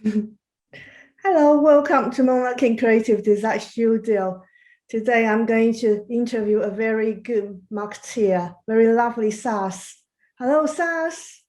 Hello, welcome to Moonlight Creative Design Studio. Today I'm going to interview a very good marketeer, very lovely Sas. Hello, Sas.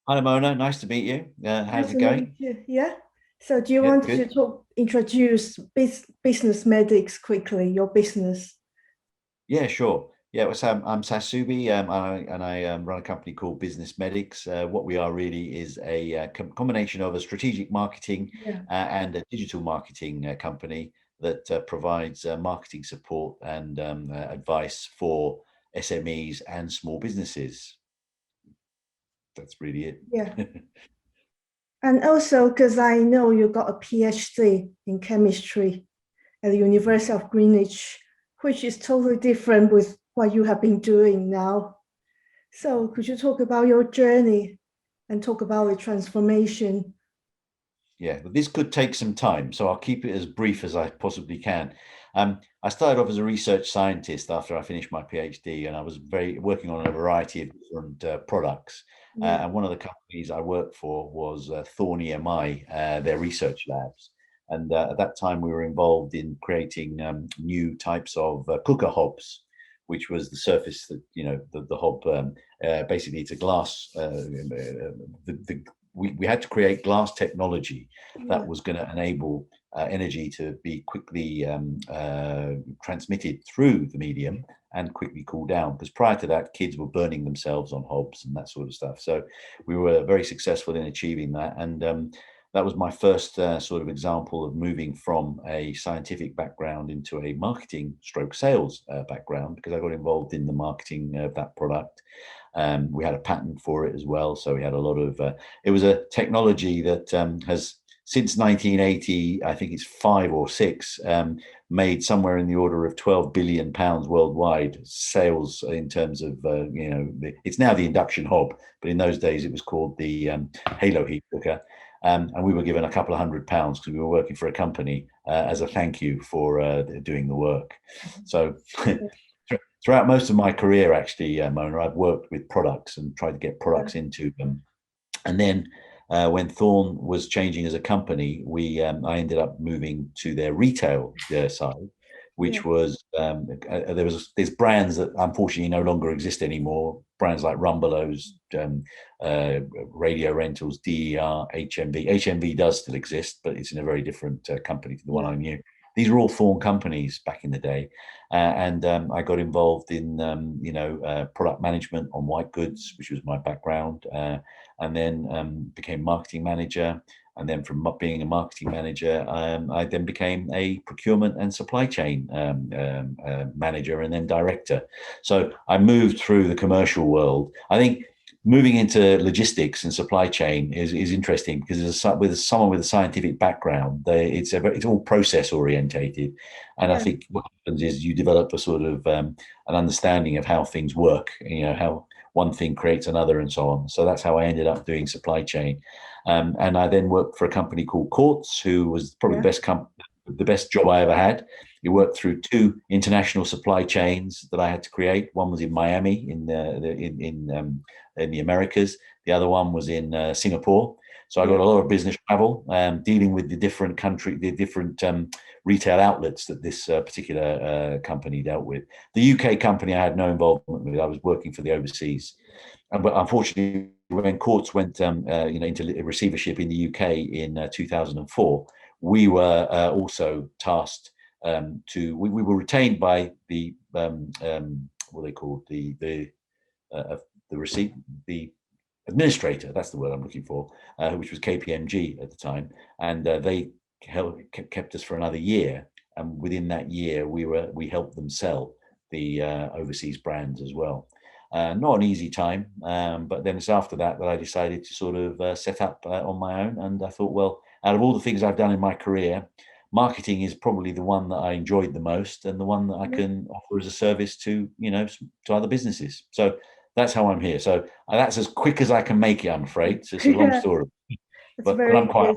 Hi, Mona. Nice to meet you. Nice How's it to meet going? you. Yeah. So do you Good, want to good. introduce Business Medics quickly, your business? Yeah, sure. Yeah, I'm Sas Soubhi, and I run a company called Business Medics. What we are really is a combination of a strategic marketing Yeah. and a digital marketing company that provides marketing support and advice for SMEs and small businesses. That's really Yeah. it. And also because I know you got a PhD in chemistry at the University of Greenwich, which is totally different with what you have been doing now. So could you talk about your journey and talk about the transformation? Yeah, but this could take some time, so I'll keep it as brief as I possibly can. I started off as a research scientist after I finished my PhD, and I was very working on a variety of different products. Yeah, And one of the companies I worked for was Thorn EMI, their research labs. And at that time, we were involved in creating new types of cooker hobs, which was the surface that the hob. Basically, it's a glass. We had to create glass technology that yeah, was going to enable energy to be quickly transmitted through the medium and quickly cool down. Because prior to that, kids were burning themselves on hobs and that sort of stuff. So we were very successful in achieving that. And that was my first sort of example of moving from a scientific background into a marketing stroke sales background, because I got involved in the marketing of that product. We had a patent for it as well. So we had a lot of, it was a technology that has since 1980, I think it's 5 or 6, made somewhere in the order of 12 billion pounds worldwide sales in terms of, it's now the induction hob, but in those days it was called the Halo heat cooker. And we were given a couple of £100 because we were working for a company as a thank you for doing the work. So throughout most of my career, actually, Mona, I've worked with products and tried to get yeah, products into them. And then when Thorn was changing as a company, I ended up moving to their retail side, yeah, which was there's brands that unfortunately no longer exist anymore. Brands like Rumbelows, Radio Rentals, DER, HMV. HMV does still exist, but it's in a very different company to the one yeah, I knew. These were all Thorn companies back in the day, and I got involved in product management on white goods, which was my background. And then became marketing manager. And then from being a marketing manager, I then became a procurement and supply chain manager and then director. So I moved through the commercial world. I think moving into logistics and supply chain is interesting because with someone with a scientific background, it's all process orientated, and I yeah, think what happens is you develop a sort of an understanding of how things work. How one thing creates another and so on. So that's how I ended up doing supply chain. And I then worked for a company called Quartz, who was probably yeah, the best job I ever had. He worked through 2 international supply chains that I had to create. One was in Miami in the Americas. The other one was in Singapore. So I yeah, got a lot of business travel, dealing with the different retail outlets that this particular company dealt with. The UK company I had no involvement with. I was working for the overseas. But unfortunately, when Quartz went into receivership in the UK in 2004, we were also tasked we were retained by the what they called uh, the receipt the administrator. That's the word I'm looking for, which was KPMG at the time, and they kept us for another year. And within that year, we helped them sell the overseas brands as well. Not an easy time, but then it's after that that I decided to sort of set up on my own. And I thought, well, out of all the things I've done in my career, marketing is probably the one that I enjoyed the most and the one that I yeah. can offer as a service to to other businesses. So that's how I'm here. So that's as quick as I can make it, I'm afraid. So it's a long Yeah, story, it's but very I'm quite,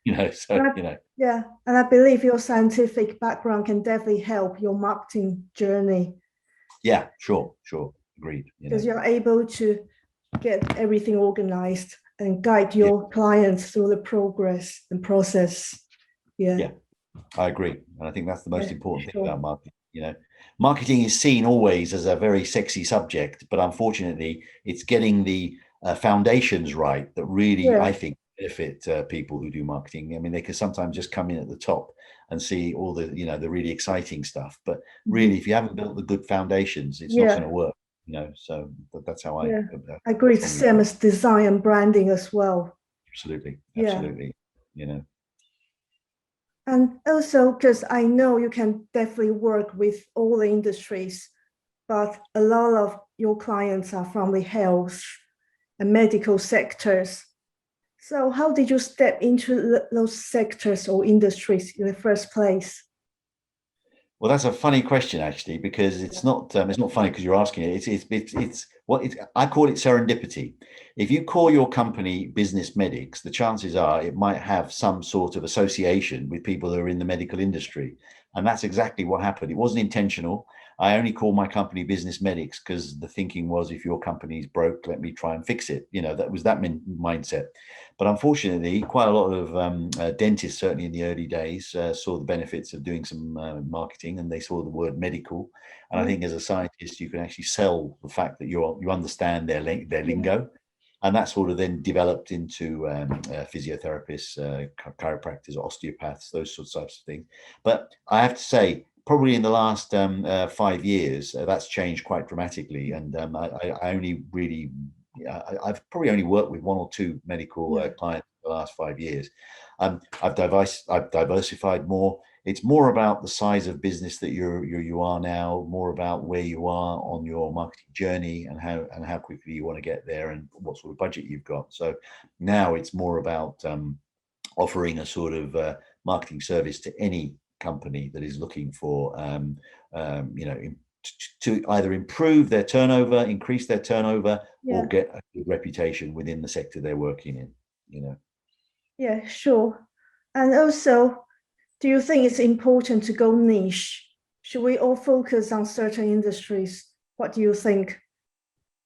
good. so And yeah, and I believe your scientific background can definitely help your marketing journey yeah, sure, agreed. because you're able to get everything organized and guide your clients through the progress and process. Yeah, I agree. And I think that's the most Yeah, important thing sure. about marketing. Marketing is seen always as a very sexy subject, but unfortunately, it's getting the foundations right that really, I Yeah. think, benefit people who do marketing. I mean, they can sometimes just come in at the top and see all the, the really exciting stuff. But really, Mhm. if you haven't built the good foundations, it's not going to Yeah. work. So that's how I Yeah. I agree. It's strongly same feel. as design and branding as well. Absolutely, Yeah. absolutely. You know. And also, because I know you can definitely work with all the industries, but a lot of your clients are from the health and medical sectors. So, how did you step into those sectors or industries in the first place? Well, that's a funny question actually, because it's not funny because you're asking it. It's what it's I call it serendipity. If you call your company Business Medics, the chances are it might have some sort of association with people who are in the medical industry, and that's exactly what happened. It wasn't intentional. I only call my company Business Medics because the thinking was, if your company's broke, let me try and fix it. That was that mindset. But unfortunately, quite a lot of dentists, certainly in the early days, saw the benefits of doing some marketing, and they saw the word medical. And I Yeah, think as a scientist, you can actually sell the fact that you understand their yeah, lingo, and that sort of then developed into physiotherapists, chiropractors, osteopaths, those sorts of things. But I have to say, probably in the last 5 years, that's changed quite dramatically, and I only really I've probably only worked with one or two medical yeah, clients in the last 5 years. I've diversified more. It's more about the size of business that you are now, more about where you are on your marketing journey, and how quickly you want to get there, and what sort of budget you've got. So now it's more about offering a sort of marketing service to any company that is looking for to either improve their turnover, increase their turnover, or yeah, get a good reputation within the sector they're working in. yeah, sure. And also, do you think it's important to go niche? Should we all focus on certain industries? What do you think?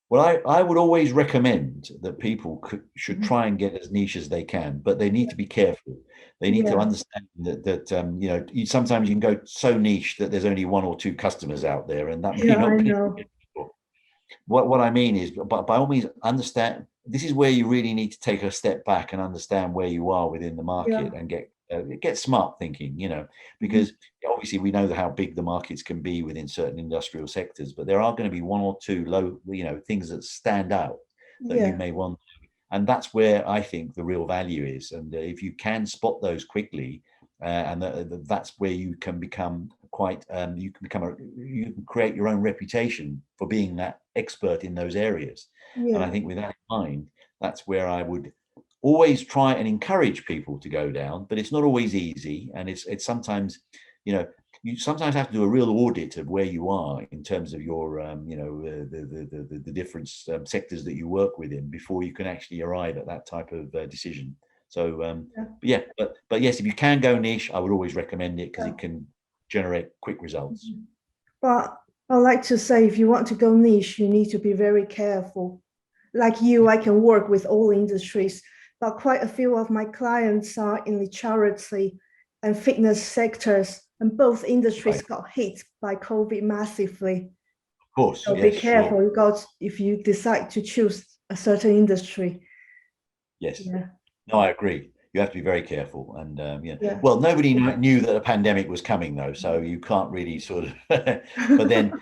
Well, I would always recommend that people should Mhm. try and get as niche as they can, but they need to be careful. They need to Yeah, understand sometimes you can go so niche that there's only one or two customers out there, and that may yeah, I not be. know. What I mean is, but by all means, understand this is where you really need to take a step back and understand where you are within the Yeah. market, and get smart thinking, Mhm. because obviously we know how big the markets can be within certain industrial sectors, but there are going to be one or two low, things that stand out that you Yeah, may want. And that's where I think the real value is. And if you can spot those quickly, and that's where you can become you can create your own reputation for being that expert in those areas. And I yeah, think with that in mind, that's where I would always try and encourage people to go down. But it's not always easy, and it's sometimes, you sometimes have to do a real audit of where you are in terms of your the different sectors that you work within, before you can actually arrive at that type of decision. So yeah, but yeah, but yes, if you can go niche, I would always recommend it, because yeah. it can generate quick results. Mhm. But I like to say, if you want to go niche, you need to be very careful. Like you, Yeah, I can work with all industries, but quite a few of my clients are in the charity and fitness sectors, and both industries right. got hit by COVID massively. Of course, So be yes, sure. careful. You got if you decide to choose a certain industry. Yes. Yeah, No, I agree. You have to be very careful. And yeah, well, nobody knew that a pandemic was coming, though, so you can't really sort of. But then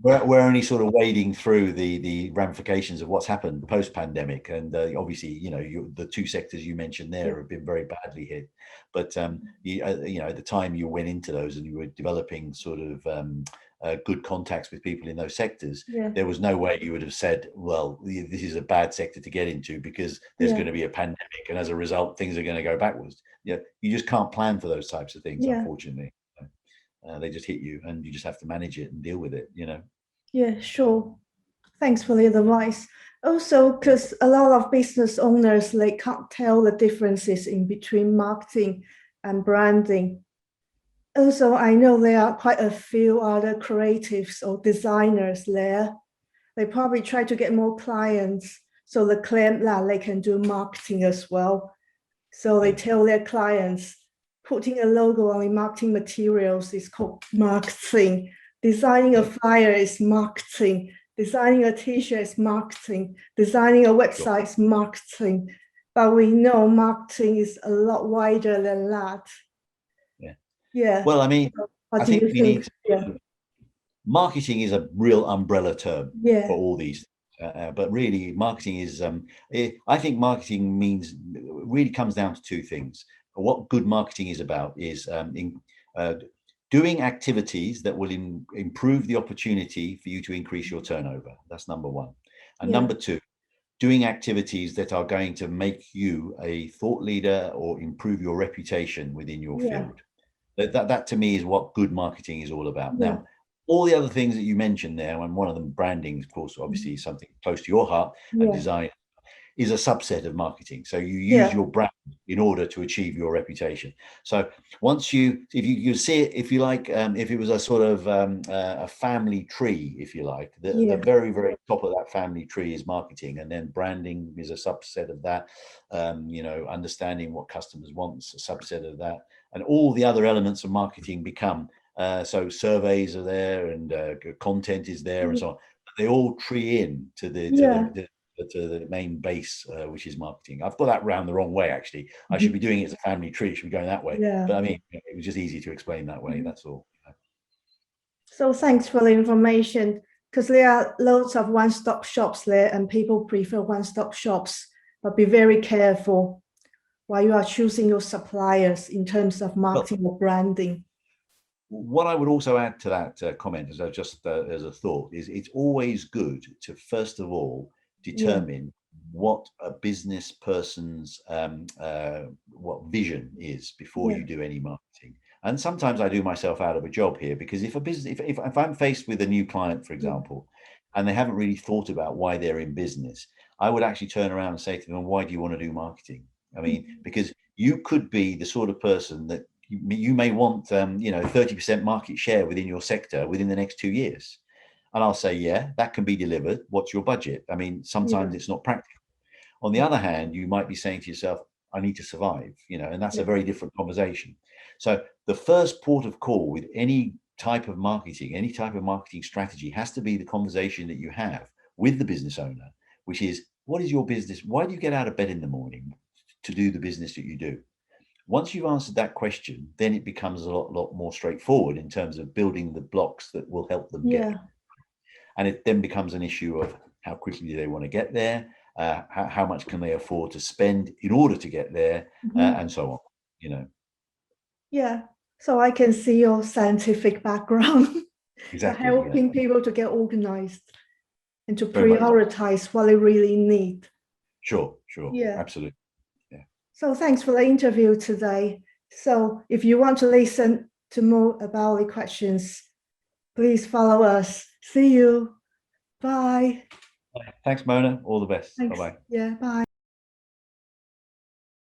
we're only sort of wading through the ramifications of what's happened post pandemic, and obviously, the two sectors you mentioned yeah, there have been very badly hit. But at the time you went into those and you were developing sort of good contacts with people in those sectors, yeah, there was no way you would have said, well, this is a bad sector to get into because there's yeah, going to be a pandemic, and as a result, things are going to go backwards. You just can't plan for those types of things, yeah, unfortunately. They just hit you, and you just have to manage it and deal with it. yeah. Sure. Thanks for the advice. Also, Yeah. because a lot of business owners they can't tell the differences in between marketing and branding. Also, I know there are quite a few other creatives or designers there. They probably try to get more clients. So they claim that they can do marketing as well. So they tell their clients, putting a logo on the marketing materials is called marketing. Designing a flyer is marketing. Designing a t-shirt is marketing. Designing a website is marketing. But we know marketing is a lot wider than that. Yeah. Yeah. Well, I mean, What I do think you we think? need to, marketing is a real umbrella term for all these. But really, marketing is, I think marketing really comes down to two things. What good marketing is about is doing activities that will improve the opportunity for you to increase your turnover. That's number one. And number two, doing activities that are going to make you a thought leader or improve your reputation within your field. That to me is what good marketing is all about. Now, all the other things that you mentioned there, and one of them, branding, of course, obviously something close to your heart, and design is a subset of marketing. So you use your brand in order to achieve your reputation. So once if you see it, if you like, if it was a sort of a family tree, if you like, the very, very top of that family tree is marketing, and then branding is a subset of that. You know, understanding what customers want is a subset of that, and all the other elements of marketing become so surveys are there, and content is there, and so on. They all tree in to the main base, which is marketing. I've got that round the wrong way, actually. I should be doing it as a family tree. It should be going that way. But I mean, it was just easy to explain that way. That's all. So thanks for the information, because there are loads of one-stop shops there, and people prefer one-stop shops. But be very careful while you are choosing your suppliers in terms of marketing or branding. What I would also add to that comment, as a thought, is it's always good to first of all determine what a business person's what vision is before you do any marketing. And sometimes I do myself out of a job here, because if a business, if I'm faced with a new client, for example, and they haven't really thought about why they're in business, I would actually turn around and say to them, why do you want to do marketing? I mean, because you could be the sort of person that you may want, you know, 30% market share within your sector within the next 2 years. And I'll say, yeah, that can be delivered. What's your budget? I mean, sometimes it's not practical. On the other hand, you might be saying to yourself, I need to survive, you know, and that's a very different conversation. So the first port of call with any type of marketing, any type of marketing strategy, has to be the conversation that you have with the business owner, which is, what is your business? Why do you get out of bed in the morning to do the business that you do? Once you've answered that question, then it becomes a lot more straightforward in terms of building the blocks that will help them get. And it then becomes an issue of how quickly do they want to get there, how much can they afford to spend in order to get there, and so on, you know. Yeah, so I can see your scientific background. Exactly. Helping people to get organized and to prioritize what they really need. Sure, absolutely. So thanks for the interview today. So if you want to listen to more about the questions, please follow us. See you. Bye. Thanks, Mona. All the best. Bye-bye. Yeah, bye.